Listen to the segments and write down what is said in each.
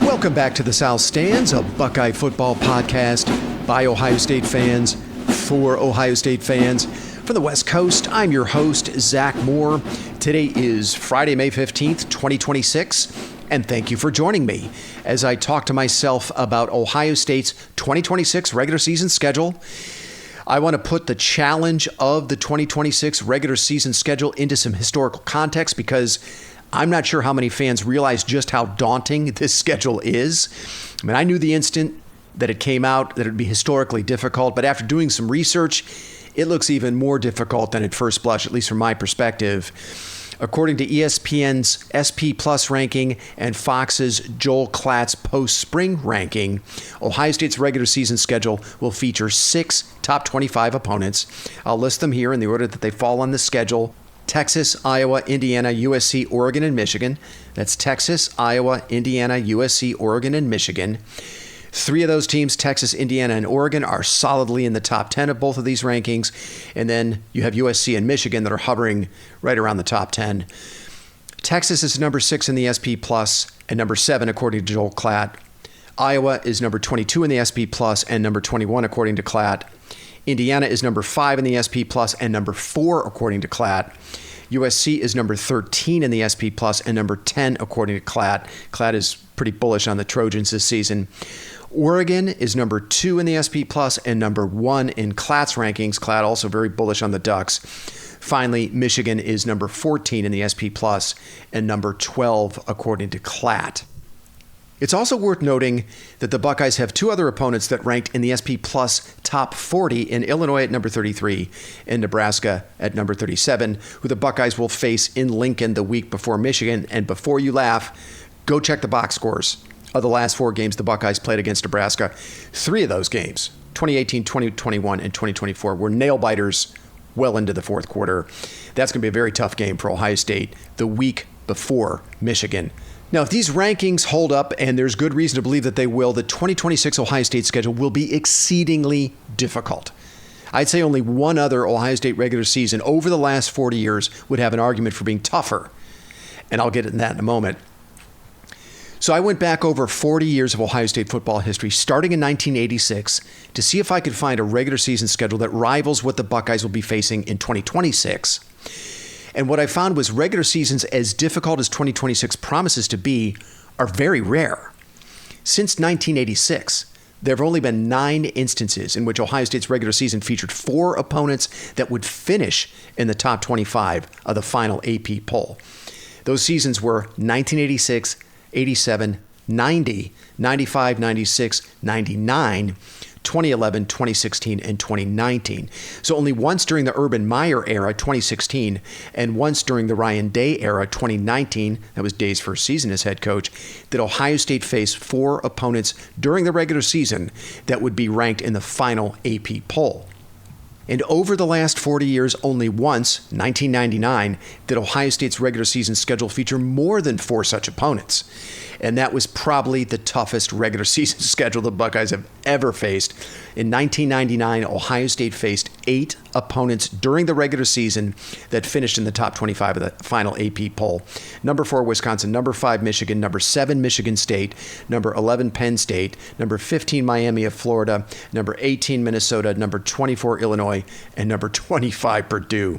Welcome back to the South Stands, a Buckeye football podcast by Ohio State fans for Ohio State fans. From the West Coast, I'm your host, Zach Moore. Today is Friday, May 15th, 2026, and thank you for joining me as I talk to myself about Ohio State's 2026 regular season schedule. I want to put the challenge of the 2026 regular season schedule into some historical context because I'm not sure how many fans realize just how daunting this schedule is. I mean, I knew the instant that it came out that it would be historically difficult, but after doing some research, it looks even more difficult than at first blush, at least from my perspective. According to ESPN's SP Plus ranking and Fox's Joel Klatt's post-spring ranking, Ohio State's regular season schedule will feature 6 top 25 opponents. I'll list them here in the order that they fall on the schedule. Texas, Iowa, Indiana, USC, Oregon, and Michigan. That's Texas, Iowa, Indiana, USC, Oregon, and Michigan. 3 of those teams, Texas, Indiana, and Oregon, are solidly in the top 10 of both of these rankings. And then you have USC and Michigan that are hovering right around the top 10. Texas is number 6 in the SP Plus and number 7 according to Joel Klatt. Iowa is number 22 in the SP Plus and number 21 according to Klatt. Indiana is number 5 in the SP Plus and number 4 according to Klatt. USC is number 13 in the SP Plus and number 10 according to Klatt. Klatt is pretty bullish on the Trojans this season. Oregon is number 2 in the SP Plus and number 1 in Klatt's rankings. Klatt also very bullish on the Ducks. Finally, Michigan is number 14 in the SP Plus and number 12 according to Klatt. It's also worth noting that the Buckeyes have 2 other opponents that ranked in the SP Plus top 40 in Illinois at number 33 and Nebraska at number 37, who the Buckeyes will face in Lincoln the week before Michigan. And before you laugh, go check the box scores of the last 4 games the Buckeyes played against Nebraska. 3 of those games, 2018, 2021, and 2024, were nail-biters well into the fourth quarter. That's going to be a very tough game for Ohio State the week before Michigan. Now, if these rankings hold up, and there's good reason to believe that they will, the 2026 Ohio State schedule will be exceedingly difficult. I'd say only one other Ohio State regular season over the last 40 years would have an argument for being tougher, and I'll get into that in a moment. So I went back over 40 years of Ohio State football history, starting in 1986, to see if I could find a regular season schedule that rivals what the Buckeyes will be facing in 2026. And what I found was regular seasons as difficult as 2026 promises to be are very rare. Since 1986, there have only been 9 instances in which Ohio State's regular season featured 4 opponents that would finish in the top 25 of the final AP poll. Those seasons were 1986, 87, 90, 95, 96, 99, 2011, 2016, and 2019. So only once during the Urban Meyer era, 2016, and once during the Ryan Day era, 2019, that was Day's first season as head coach, did Ohio State face 4 opponents during the regular season that would be ranked in the final AP poll. And over the last 40 years, only once, 1999, did Ohio State's regular season schedule feature more than 4 such opponents. And that was probably the toughest regular season schedule the Buckeyes have ever faced. In 1999, Ohio State faced 8 opponents during the regular season that finished in the top 25 of the final AP poll. Number 4, Wisconsin. Number 5, Michigan. Number 7, Michigan State. Number 11, Penn State. Number 15, Miami of Florida. Number 18, Minnesota. Number 24, Illinois. And number 25, Purdue.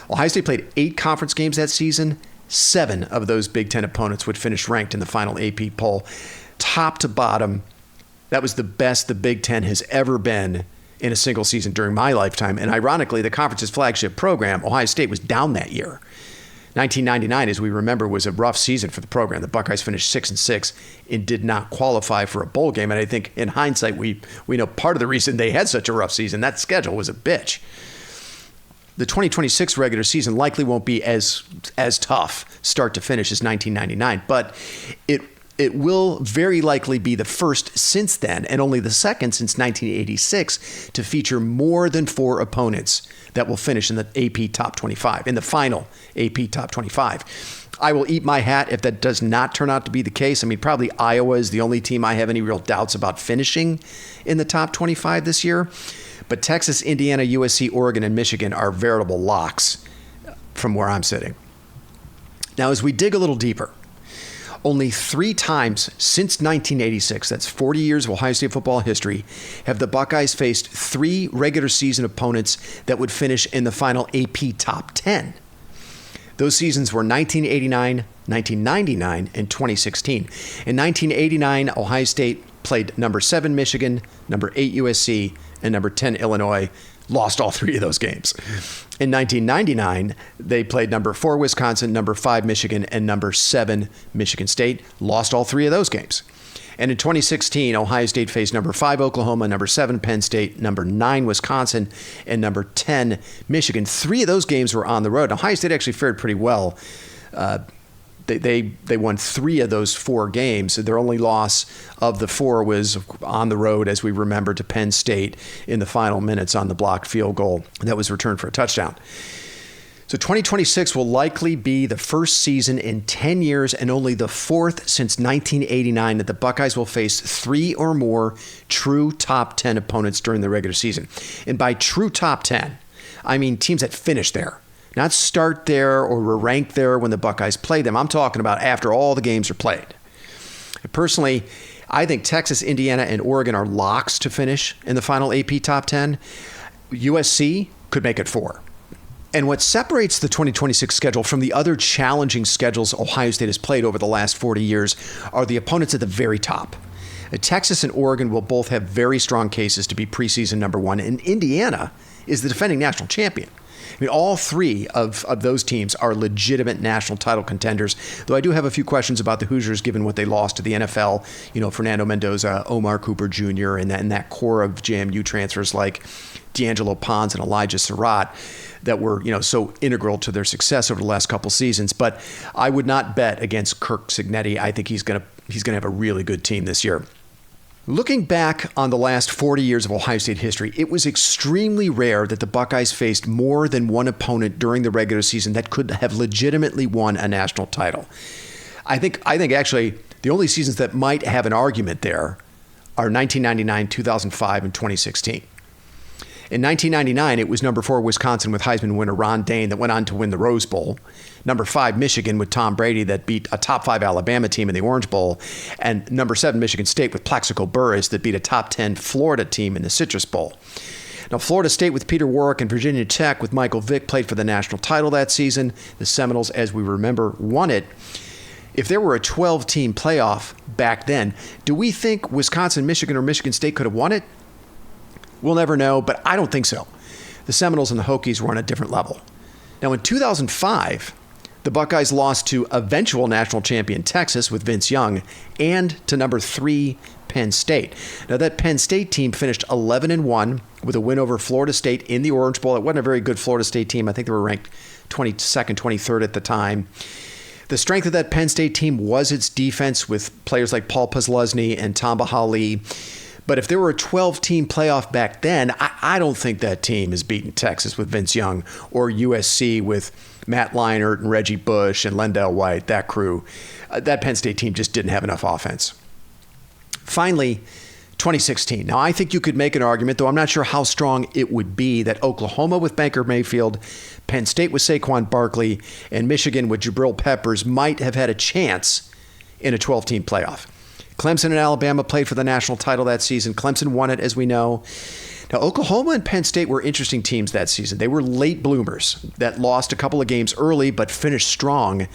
Ohio State played 8 conference games that season. 7 of those Big Ten opponents would finish ranked in the final AP poll. Top to bottom, that was the best the Big Ten has ever been in a single season during my lifetime. And ironically, the conference's flagship program, Ohio State, was down that year. 1999, as we remember, was a rough season for the program. The Buckeyes finished 6-6 and did not qualify for a bowl game. And I think in hindsight, we know part of the reason they had such a rough season, that schedule was a bitch. The 2026 regular season likely won't be as tough start to finish as 1999, but it will very likely be the first since then, and only the second since 1986, to feature more than 4 opponents that will finish in the AP Top 25, in the final AP Top 25. I will eat my hat if that does not turn out to be the case. I mean, probably Iowa is the only team I have any real doubts about finishing in the top 25 this year. But Texas, Indiana, USC, Oregon, and Michigan are veritable locks from where I'm sitting. Now, as we dig a little deeper, Only 3 times since 1986, that's 40 years of Ohio State football history, have the Buckeyes faced 3 regular season opponents that would finish in the final AP top 10. Those seasons were 1989, 1999, and 2016. In 1989, Ohio State played number 7 Michigan, number 8 USC, and number 10 Illinois. Lost all 3 of those games. In 1999, they played number 4 Wisconsin, number 5 Michigan, and number 7 Michigan State. Lost all 3 of those games. And in 2016, Ohio State faced number 5 Oklahoma, number 7 Penn State, number 9 Wisconsin, and number 10 Michigan. 3 of those games were on the road. Ohio State actually fared pretty well. They won 3 of those 4 games. Their only loss of the 4 was on the road, as we remember, to Penn State in the final minutes on the blocked field goal that was returned for a touchdown. So 2026 will likely be the first season in 10 years and only the 4th since 1989 that the Buckeyes will face 3 or more true top 10 opponents during the regular season. And by true top 10, I mean teams that finish there. Not start there or were ranked there when the Buckeyes play them. I'm talking about after all the games are played. Personally, I think Texas, Indiana, and Oregon are locks to finish in the final AP top 10. USC could make it 4. And what separates the 2026 schedule from the other challenging schedules Ohio State has played over the last 40 years are the opponents at the very top. Texas and Oregon will both have very strong cases to be preseason number 1, and Indiana is the defending national champion. I mean, all 3 of those teams are legitimate national title contenders, though I do have a few questions about the Hoosiers given what they lost to the NFL, Fernando Mendoza, Omar Cooper Jr., and that core of JMU transfers like D'Angelo Pons and Elijah Surratt that were, so integral to their success over the last couple seasons. But I would not bet against Kirk Cignetti. I think he's going to have a really good team this year. Looking back on the last 40 years of Ohio State history, it was extremely rare that the Buckeyes faced more than one opponent during the regular season that could have legitimately won a national title. I think actually the only seasons that might have an argument there are 1999, 2005, and 2016. In 1999, it was number 4 Wisconsin with Heisman winner Ron Dayne that went on to win the Rose Bowl. Number 5 Michigan with Tom Brady that beat a top 5 Alabama team in the Orange Bowl. And number 7 Michigan State with Plaxico Burress that beat a top 10 Florida team in the Citrus Bowl. Now, Florida State with Peter Warrick and Virginia Tech with Michael Vick played for the national title that season. The Seminoles, as we remember, won it. If there were a 12-team playoff back then, do we think Wisconsin, Michigan, or Michigan State could have won it? We'll never know, but I don't think so. The Seminoles and the Hokies were on a different level. Now, in 2005, the Buckeyes lost to eventual national champion Texas with Vince Young and to number 3 Penn State. Now, that Penn State team finished 11-1 with a win over Florida State in the Orange Bowl. It wasn't a very good Florida State team. I think they were ranked 22nd, 23rd at the time. The strength of that Penn State team was its defense with players like Paul Posluszny and Tamba Hali. But if there were a 12-team playoff back then, I don't think that team has beaten Texas with Vince Young or USC with Matt Leinart and Reggie Bush and Lendell White, that crew. That Penn State team just didn't have enough offense. Finally, 2016. Now, I think you could make an argument, though I'm not sure how strong it would be, that Oklahoma with Baker Mayfield, Penn State with Saquon Barkley, and Michigan with Jabril Peppers might have had a chance in a 12-team playoff. Clemson and Alabama played for the national title that season. Clemson won it, as we know. Now, Oklahoma and Penn State were interesting teams that season. They were late bloomers that lost a couple of games early but finished strong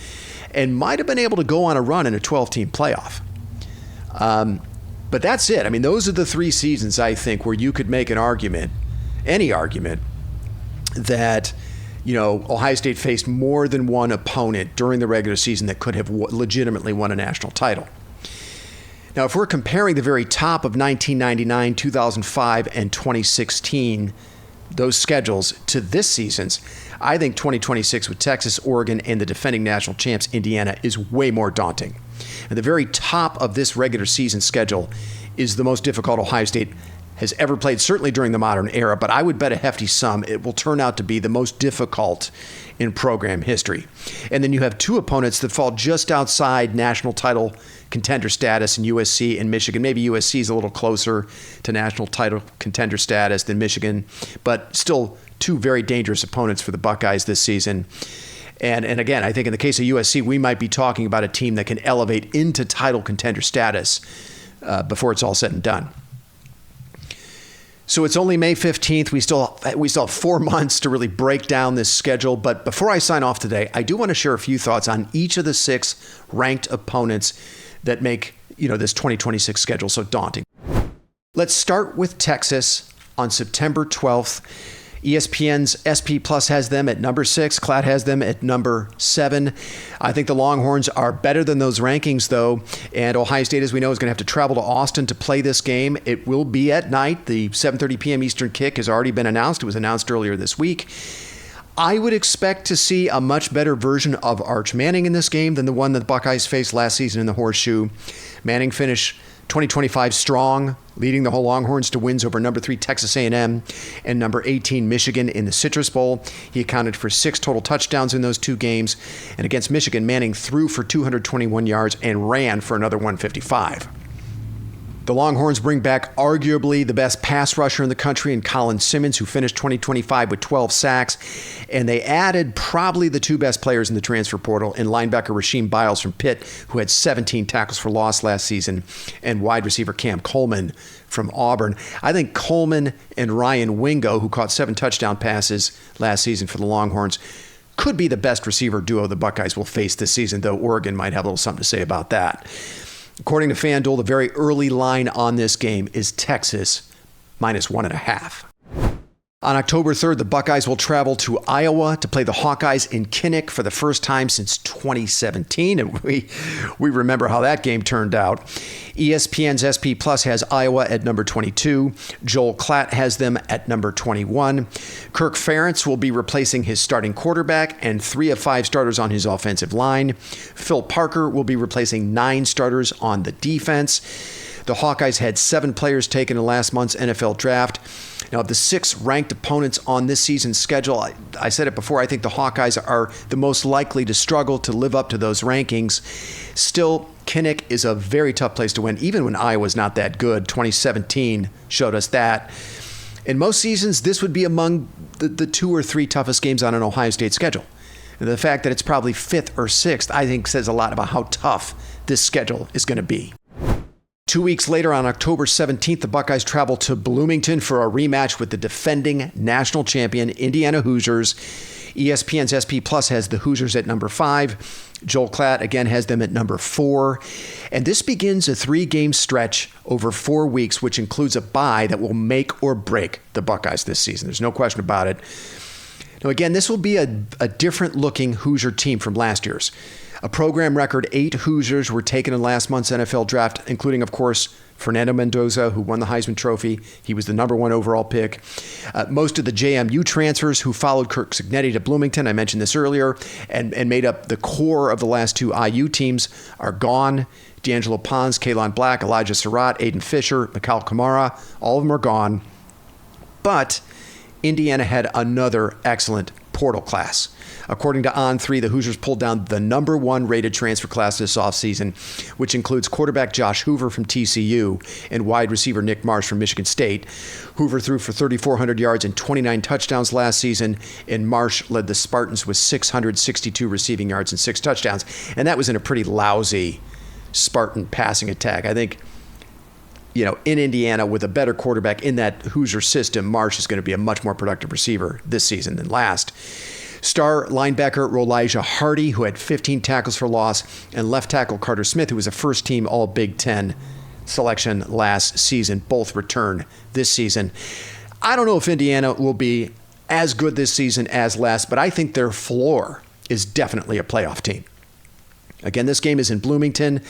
and might have been able to go on a run in a 12-team playoff. But that's it. I mean, those are the 3 seasons, I think, where you could make an argument, any argument, that Ohio State faced more than one opponent during the regular season that could have legitimately won a national title. Now, if we're comparing the very top of 1999, 2005, and 2016, those schedules to this season's, I think 2026 with Texas, Oregon, and the defending national champs, Indiana, is way more daunting. And the very top of this regular season schedule is the most difficult Ohio State has ever played, certainly during the modern era, but I would bet a hefty sum it will turn out to be the most difficult in program history. And then you have 2 opponents that fall just outside national title contender status in USC and Michigan. Maybe USC is a little closer to national title contender status than Michigan, but still 2 very dangerous opponents for the Buckeyes this season. And again, I think in the case of USC, we might be talking about a team that can elevate into title contender status before it's all said and done. So it's only May 15th. We still have 4 months to really break down this schedule. But before I sign off today, I do want to share a few thoughts on each of the 6 ranked opponents that make this 2026 schedule so daunting. Let's start with Texas on September 12th. ESPN's SP Plus has them at number 6. Clat has them at number 7. I think the Longhorns are better than those rankings, though. And Ohio State, as we know, is going to have to travel to Austin to play this game. It will be at night. The 7:30 p.m. Eastern kick has already been announced. It was announced earlier this week. I would expect to see a much better version of Arch Manning in this game than the one that the Buckeyes faced last season in the Horseshoe. Manning finished 2025 strong, leading the whole Longhorns to wins over number 3 Texas A&M and number 18 Michigan in the Citrus Bowl. He accounted for 6 total touchdowns in those 2 games. And against Michigan, Manning threw for 221 yards and ran for another 155. The Longhorns bring back arguably the best pass rusher in the country in Colin Simmons, who finished 2025 with 12 sacks. And they added probably the 2 best players in the transfer portal in linebacker Rasheem Biles from Pitt, who had 17 tackles for loss last season, and wide receiver Cam Coleman from Auburn. I think Coleman and Ryan Wingo, who caught 7 touchdown passes last season for the Longhorns, could be the best receiver duo the Buckeyes will face this season, though Oregon might have a little something to say about that. According to FanDuel, the very early line on this game is Texas minus 1.5. On October 3rd, the Buckeyes will travel to Iowa to play the Hawkeyes in Kinnick for the first time since 2017. And we remember how that game turned out. ESPN's SP Plus has Iowa at number 22. Joel Klatt has them at number 21. Kirk Ferentz will be replacing his starting quarterback and 3 of 5 starters on his offensive line. Phil Parker will be replacing 9 starters on the defense. The Hawkeyes had 7 players taken in last month's NFL draft. Now, of the 6 ranked opponents on this season's schedule, I said it before, I think the Hawkeyes are the most likely to struggle to live up to those rankings. Still, Kinnick is a very tough place to win, even when Iowa's not that good. 2017 showed us that. In most seasons, this would be among the 2 or 3 toughest games on an Ohio State schedule. And the fact that it's probably 5th or 6th, I think, says a lot about how tough this schedule is going to be. 2 weeks later, on October 17th, the Buckeyes travel to Bloomington for a rematch with the defending national champion Indiana Hoosiers. ESPN's SP Plus has the Hoosiers at number 5. Joel Klatt again has them at number 4. And this begins a 3-game stretch over 4 weeks, which includes a bye that will make or break the Buckeyes this season. There's no question about it. Now, again, this will be a different-looking Hoosier team from last year's. A program record 8 Hoosiers were taken in last month's NFL draft, including, of course, Fernando Mendoza, who won the Heisman Trophy. He was the number 1 overall pick. Most of the JMU transfers who followed Kirk Cignetti to Bloomington, I mentioned this earlier, and made up the core of the last 2 IU teams, are gone. D'Angelo Pons, Kalon Black, Elijah Surratt, Aiden Fisher, Mikal Kamara, all of them are gone. But Indiana had another excellent portal class. According to On3, the Hoosiers pulled down the number 1 rated transfer class this offseason, which includes quarterback Josh Hoover from TCU and wide receiver Nick Marsh from Michigan State. Hoover threw for 3,400 yards and 29 touchdowns last season, and Marsh led the Spartans with 662 receiving yards and 6 touchdowns. And that was in a pretty lousy Spartan passing attack. I think, in Indiana, with a better quarterback in that Hoosier system, Marsh is going to be a much more productive receiver this season than last. Star linebacker Rolijah Hardy, who had 15 tackles for loss, and left tackle Carter Smith, who was a first-team All-Big Ten selection last season, both return this season. I don't know if Indiana will be as good this season as last, but I think their floor is definitely a playoff team. Again, this game is in Bloomington.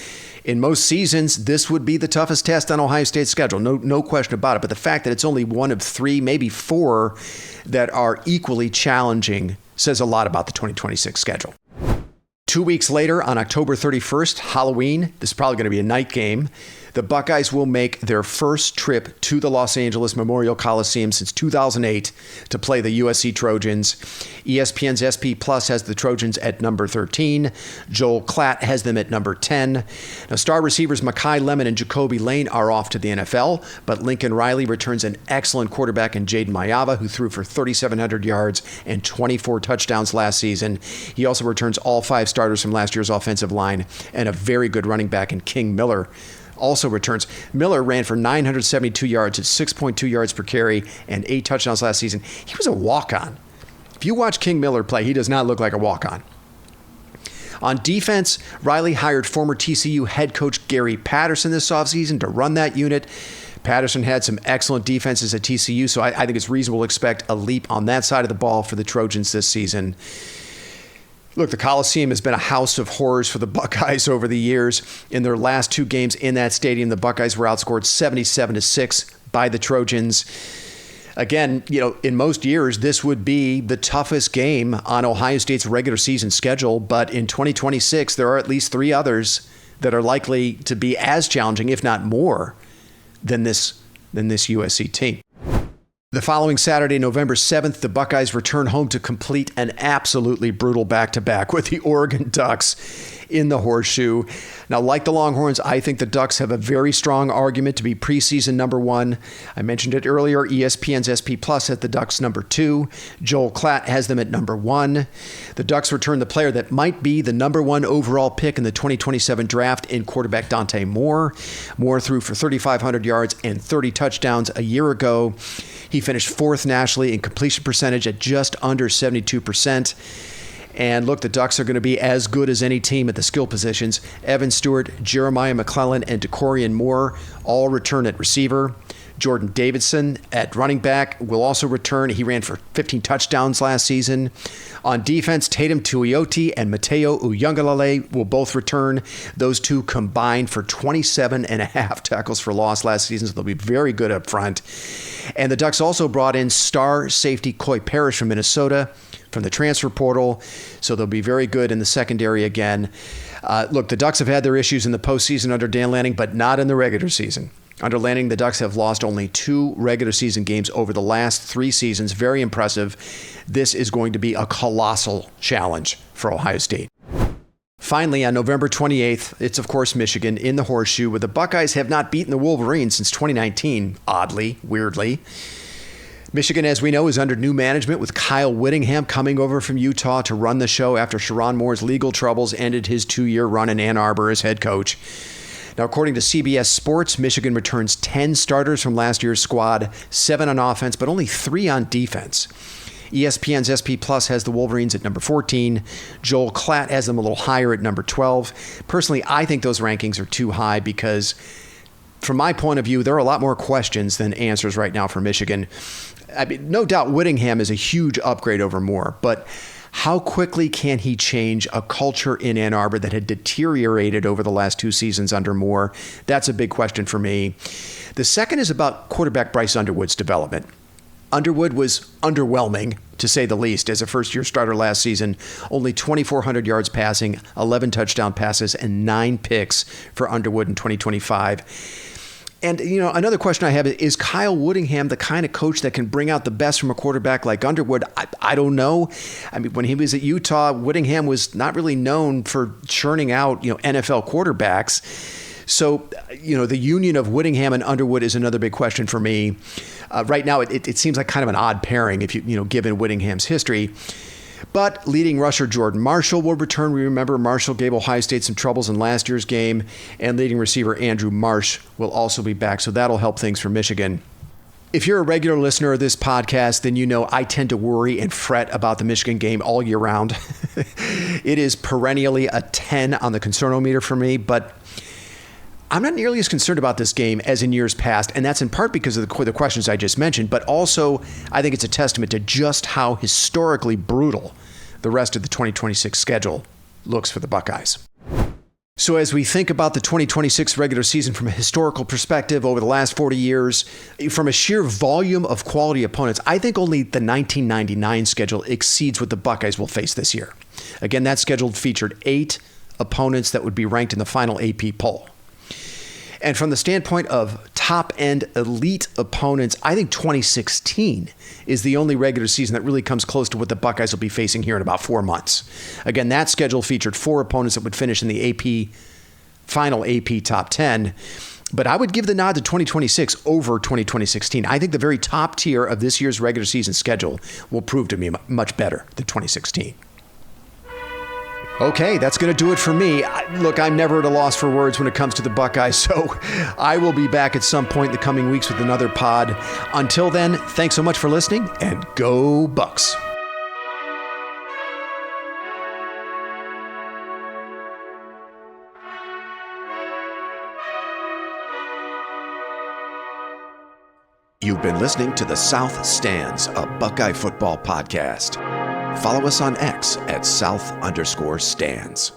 In most seasons, this would be the toughest test on Ohio State's schedule. No question about it. But the fact that it's only 1 of 3, maybe 4, that are equally challenging says a lot about the 2026 schedule. 2 weeks later, on October 31st, Halloween, this is probably going to be a night game. The Buckeyes will make their first trip to the Los Angeles Memorial Coliseum since 2008 to play the USC Trojans. ESPN's SP Plus has the Trojans at number 13. Joel Klatt has them at number 10. Now, star receivers Mekhi Lemon and Jacoby Lane are off to the NFL, but Lincoln Riley returns an excellent quarterback in Jaden Mayava, who threw for 3,700 yards and 24 touchdowns last season. He also returns all 5 starters from last year's offensive line, and a very good running back in King Miller also returns. Miller ran for 972 yards at 6.2 yards per carry and 8 touchdowns last season. He was a walk-on. If you watch King Miller play, he does not look like a walk-on. On defense, Riley hired former TCU head coach Gary Patterson this offseason to run that unit. Patterson had some excellent defenses at TCU, so I think it's reasonable to expect a leap on that side of the ball for the Trojans this season. Look, the Coliseum has been a house of horrors for the Buckeyes over the years. In their last 2 games in that stadium, the Buckeyes were outscored 77-6 by the Trojans. Again, in most years, this would be the toughest game on Ohio State's regular season schedule, but in 2026, there are at least 3 others that are likely to be as challenging, if not more, than this USC team. The following Saturday, November 7th, the Buckeyes return home to complete an absolutely brutal back-to-back with the Oregon Ducks in the Horseshoe. Now, like the Longhorns, I think the Ducks have a very strong argument to be preseason number 1. I mentioned it earlier, ESPN's SP Plus at the Ducks number 2. Joel Klatt has them at number 1. The Ducks return the player that might be the number 1 overall pick in the 2027 draft in quarterback Dante Moore. Moore threw for 3,500 yards and 30 touchdowns a year ago. He finished 4th nationally in completion percentage at just under 72%. And look, the Ducks are going to be as good as any team at the skill positions. Evan Stewart, Jeremiah McClellan, and DeCorian Moore all return at receiver. Jordan Davidson at running back will also return. He ran for 15 touchdowns last season. On defense, Tatum Tuioti and Mateo Uiagalelei will both return. Those 2 combined for 27.5 tackles for loss last season, so they'll be very good up front. And the Ducks also brought in star safety Coy Parrish from Minnesota from the transfer portal, so they'll be very good in the secondary again. Look, the Ducks have had their issues in the postseason under Dan Lanning, but not in the regular season. Under Lanning, the Ducks have lost only 2 regular season games over the last 3 seasons. Very impressive. This is going to be a colossal challenge for Ohio State. Finally, on November 28th, it's of course Michigan in the Horseshoe, where the Buckeyes have not beaten the Wolverines since 2019, oddly, weirdly. Michigan, as we know, is under new management with Kyle Whittingham coming over from Utah to run the show after Sherrone Moore's legal troubles ended his 2-year run in Ann Arbor as head coach. Now, according to CBS Sports, Michigan returns 10 starters from last year's squad, 7 on offense, but only 3 on defense. ESPN's SP Plus has the Wolverines at number 14. Joel Klatt has them a little higher at number 12. Personally, I think those rankings are too high because, from my point of view, there are a lot more questions than answers right now for Michigan. I mean, no doubt Whittingham is a huge upgrade over Moore, but how quickly can he change a culture in Ann Arbor that had deteriorated over the last 2 seasons under Moore? That's a big question for me. The second is about quarterback Bryce Underwood's development. Underwood was underwhelming, to say the least, as a first-year starter last season. Only 2,400 yards passing, 11 touchdown passes, and 9 picks for Underwood in 2025. And, another question I have is Kyle Whittingham the kind of coach that can bring out the best from a quarterback like Underwood? I don't know. I mean, when he was at Utah, Whittingham was not really known for churning out, NFL quarterbacks. So, the union of Whittingham and Underwood is another big question for me. Right now, it seems like kind of an odd pairing if given Whittingham's history. But leading rusher Jordan Marshall will return. We remember Marshall gave Ohio State some troubles in last year's game. And leading receiver Andrew Marsh will also be back. So that'll help things for Michigan. If you're a regular listener of this podcast, then I tend to worry and fret about the Michigan game all year round. It is perennially a 10 on the concernometer for me, but I'm not nearly as concerned about this game as in years past, and that's in part because of the questions I just mentioned, but also I think it's a testament to just how historically brutal the rest of the 2026 schedule looks for the Buckeyes. So as we think about the 2026 regular season from a historical perspective over the last 40 years, from a sheer volume of quality opponents, I think only the 1999 schedule exceeds what the Buckeyes will face this year. Again, that schedule featured 8 opponents that would be ranked in the final AP poll. And from the standpoint of top-end elite opponents, I think 2016 is the only regular season that really comes close to what the Buckeyes will be facing here in about 4 months. Again, that schedule featured 4 opponents that would finish in the final AP top 10. But I would give the nod to 2026 over 2016. I think the very top tier of this year's regular season schedule will prove to be much better than 2016. Okay, that's going to do it for me. Look, I'm never at a loss for words when it comes to the Buckeyes, so I will be back at some point in the coming weeks with another pod. Until then, thanks so much for listening, and go Bucks. You've been listening to The South Stands, a Buckeye football podcast. Follow us on X at South_Stands.